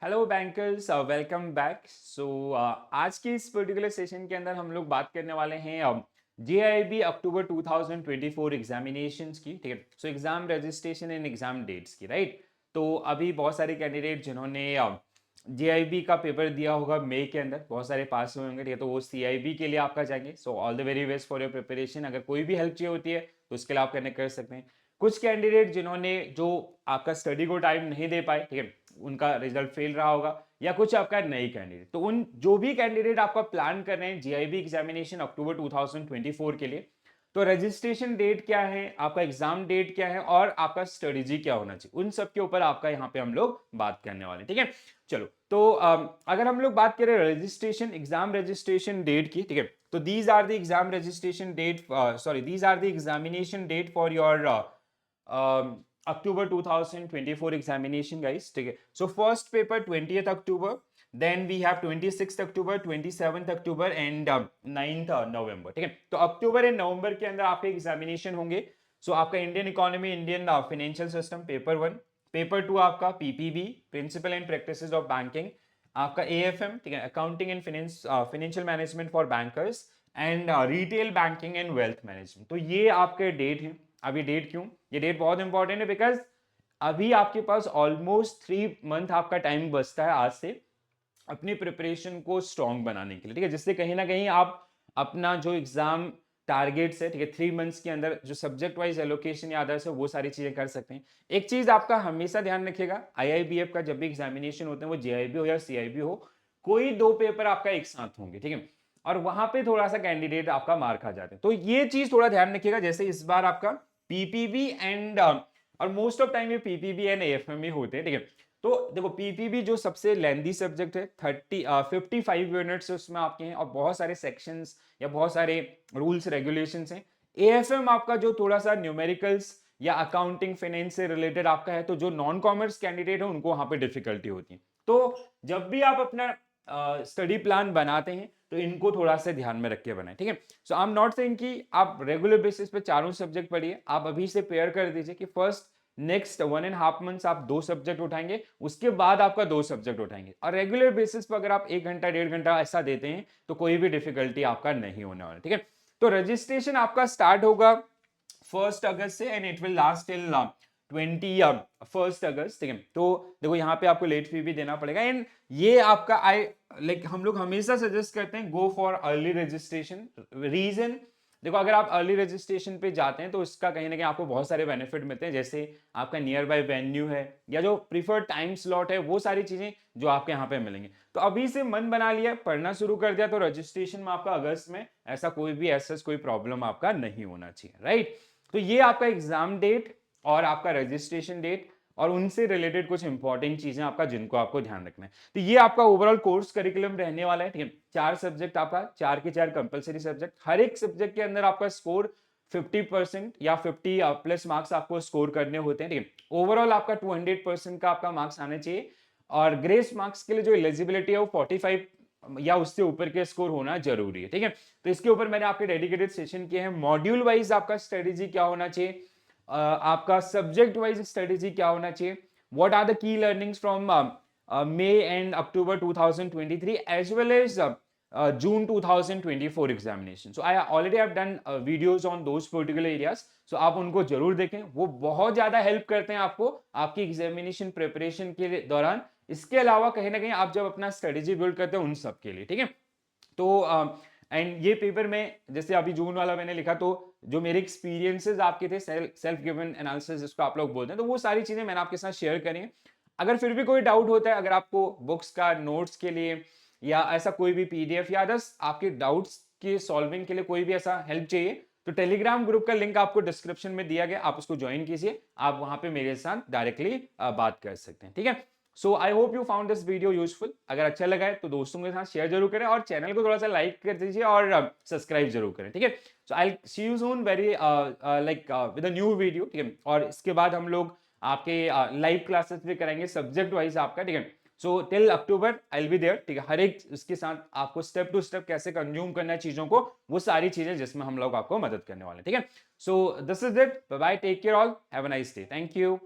Hello bankers, welcome back. आज की इस पर्टिकुलर सेशन के अंदर हम लोग बात करने वाले हैं जेआईबी अक्टूबर 2024 एग्जामिनेशंस की। ठीक है, so exam registration and exam dates की, राइट। तो अभी बहुत सारे कैंडिडेट जिन्होंने जेआईबी का पेपर दिया होगा मई के अंदर, बहुत सारे पास हुए होंगे। ठीक है, तो वो सीआईबी के लिए आपका जाएंगे। So all the very best for your preparation. अगर कोई भी हेल्प चाहिए होती है तो उसके लिए आप कनेक्ट कर सकते हैं। कुछ कैंडिडेट जिन्होंने जो आपका स्टडी को टाइम नहीं दे पाए, ठीक है, उनका रिजल्ट फेल रहा होगा, या कुछ आपका नई कैंडिडेट, तो उन जो भी कैंडिडेट आपका प्लान कर रहे हैं जीआईबी एग्जामिनेशन अक्टूबर 2024 के लिए, तो रजिस्ट्रेशन डेट क्या है, आपका एग्जाम डेट क्या है और आपका स्ट्रेटेजी क्या होना चाहिए, उन सब के ऊपर आपका यहाँ पे हम लोग बात करने वाले हैं। ठीक है, चलो। तो अगर हम लोग बात करें रजिस्ट्रेशन एग्जाम रजिस्ट्रेशन डेट की, ठीक है, तो these are the exam registration date, sorry, these are the examination date for your October 2024 examination, guys. ठीक है, so first paper 20th October, then we have 26th October, 27th October and 9th November. ठीक है, तो October and November के अंदर आपके examination होंगे। So आपका Indian economy, Indian financial system paper 1, paper 2 आपका PPB, principle and practices of banking, आपका एएफएम, ठीक है, accounting and financial management for bankers, and retail banking and wealth management. तो ये आपके डेट है। अभी डेट क्यों, ये डेट बहुत इंपॉर्टेंट है बिकॉज अभी आपके पास ऑलमोस्ट 3 मंथ आपका टाइम बचता है आज से अपनी प्रिपरेशन को स्ट्रॉन्ग बनाने के लिए। ठीक है, जिससे कहीं ना कहीं आप अपना जो एग्जाम टारगेट्स है, ठीक है, 3 मंथ्स के अंदर जो सब्जेक्ट वाइज एलोकेशन या अदर्स है वो सारी चीजें कर सकते हैं। एक चीज आपका हमेशा ध्यान रखिएगा, आईआईबीएफ का जब भी एग्जामिनेशन होते हैं, वो जेआईबी हो या सीआईबी हो, कोई दो पेपर आपका एक साथ होंगे। ठीक है, और वहां पे थोड़ा सा कैंडिडेट आपका मार खा जाते हैं, तो ये चीज थोड़ा ध्यान रखिएगा। जैसे इस बार आपका पीपीबी एंड और मोस्ट ऑफ टाइम ये पीपीबी एंड एएफएम ही होते हैं। ठीक है, तो देखो पीपीबी जो सबसे लेंदी सब्जेक्ट है, 55 यूनिट्स उसमें आपके हैं और बहुत सारे सेक्शंस या बहुत सारे रूल्स रेगुलेशंस हैं। एएफएम आपका जो थोड़ा सा न्यूमेरिकल्स या अकाउंटिंग फाइनेंस से रिलेटेड आपका है, तो जो नॉन कॉमर्स कैंडिडेट है उनको वहां पे डिफिकल्टी होती है। तो जब भी आप अपना स्टडी प्लान बनाते हैं तो इनको थोड़ा सा ध्यान में रख के बनाएं। ठीक है, so I am not saying कि आप रेगुलर बेसिस पे चारों सब्जेक्ट पढ़िए, आप अभी से पेयर कर दीजिए कि फर्स्ट नेक्स्ट 1.5 मंथ्स आप 2 सब्जेक्ट उठाएंगे, उसके बाद आपका 2 सब्जेक्ट उठाएंगे, और रेगुलर बेसिस पर अगर आप 1 घंटा 1.5 घंटा ऐसा देते हैं तो कोई भी डिफिकल्टी आपका नहीं होने वाला। ठीक है, तो रजिस्ट्रेशन आपका स्टार्ट होगा 1 अगस्त से and it will last till 21 अगस्त। ठीक है, तो देखो यहाँ पे आपको लेट फी भी देना पड़ेगा, एंड ये आपका हम लोग हमेशा सजेस्ट करते हैं go for early registration. Reason देखो, अगर आप अर्ली रजिस्ट्रेशन पे जाते हैं तो इसका कहीं ना कहीं आपको बहुत सारे बेनिफिट मिलते हैं, जैसे आपका नियर बाय वेन्यू है या जो प्रीफर्ड टाइम स्लॉट है, वो सारी चीजें जो आपके यहाँ पे मिलेंगे। तो अभी से मन बना लिया, पढ़ना शुरू कर दिया, तो रजिस्ट्रेशन में आपका अगस्त में ऐसा कोई भी ऐसा कोई प्रॉब्लम आपका नहीं होना चाहिए, राइट। तो ये आपका एग्जाम डेट और आपका रजिस्ट्रेशन डेट और उनसे रिलेटेड कुछ इंपॉर्टेंट चीजें आपका जिनको आपको ध्यान रखना है। तो ये आपका ओवरऑल कोर्स करिकुलम रहने वाला है। ठीक है, 4 सब्जेक्ट आपका, 4 के 4 कंपलसरी सब्जेक्ट, हर एक सब्जेक्ट के अंदर आपका स्कोर 50% या 50 प्लस मार्क्स आपको स्कोर करने होते हैं। ठीक है, ओवरऑल आपका 200% का आपका मार्क्स आना चाहिए, और ग्रेस मार्क्स के लिए जो एलिजिबिलिटी है वो 45 या उससे ऊपर के स्कोर होना जरूरी है। ठीक है, तो इसके ऊपर मैंने आपके डेडिकेटेड सेशन किए हैं। मॉड्यूल वाइज आपका स्ट्रेटेजी क्या होना चाहिए, आपका सब्जेक्ट वाइज स्ट्रेटेजी क्या होना चाहिए, what are the key learnings from May and October 2023 as well as June 2024 examination. So I already have done videos on those particular areas. So आप उनको जरूर देखें, वो बहुत ज्यादा हेल्प करते हैं आपको आपकी एग्जामिनेशन प्रिपरेशन के दौरान। इसके अलावा कहीं ना कहीं आप जब अपना स्ट्रेटेजी बिल्ड करते हैं उन सब के लिए। ठीक है, तो एंड ये पेपर में जैसे अभी जून वाला मैंने लिखा, तो जो मेरे एक्सपीरियंसेस आपके थे, सेल्फ गिवन एनालिसिस जिसको आप लोग बोलते हैं, तो वो सारी चीजें मैंने आपके साथ शेयर करी हैं। अगर फिर भी कोई डाउट होता है, अगर आपको बुक्स का नोट्स के लिए या ऐसा कोई भी पीडीएफ या अदर्स आपके डाउट्स की सॉल्विंग के लिए कोई भी ऐसा हेल्प चाहिए, तो टेलीग्राम ग्रुप का लिंक आपको डिस्क्रिप्शन में दिया गया, आप उसको ज्वाइन कीजिए, आप वहां पे मेरे साथ डायरेक्टली बात कर सकते हैं। ठीक है, so I hope you found this video useful. अगर अच्छा लगा है तो दोस्तों के साथ शेयर जरूर करें और चैनल को थोड़ा सा लाइक कर दीजिए और सब्सक्राइब जरूर करें। ठीक है, so I see you soon very like with a new video. ठीक है, और इसके बाद हम लोग आपके लाइव क्लासेस भी करेंगे सब्जेक्ट वाइज आपका। ठीक है, so till October I will be there. ठीक है, हर एक इसके साथ आपको स्टेप टू स्टेप कैसे कंज्यूम करना है चीजों को, वो सारी चीजें जिसमें हम लोग आपको मदद करने वाले हैं। ठीक है, so this is it, bye bye, take care all, have a nice day, thank you.